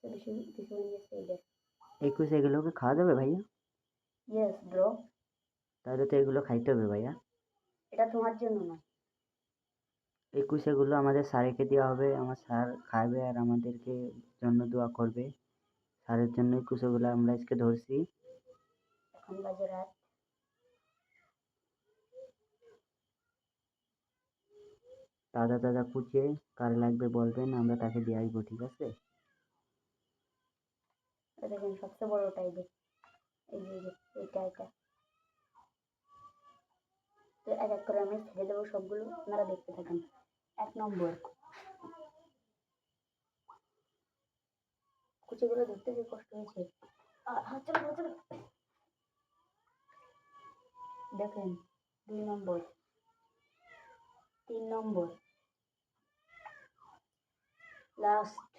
21 এগুলোকে খাওয়া যাবে ভাইয়া? Yes bro. তাহলে তো এগুলো খাইতে হবে ভাইয়া। এটা তোমার জন্য না। 21 এগুলো আমাদের স্যারকে দেওয়া হবে, আমার স্যার খাবে আর আমাদেরকে জন্য দোয়া করবে। স্যারের জন্য 21 এগুলো আমরা আজকে ধরছি। এখন বাজে রাত। তাজা তাজা কুচিয়ে কার লাগবে বলবেন, আমরা তাকে দিয়ে আসবো, ঠিক আছে? দেখেন সবচেয়ে বড়টা এই যে এটা তো এক এক করে আমি ছেড়ে দেবো সবগুলো, আপনারা দেখতে থাকেন। 1 নম্বর কুচিগুলো ধরতে যে কষ্ট হয়েছে। দেখেন 2 নম্বর, 3 নম্বর, লাস্ট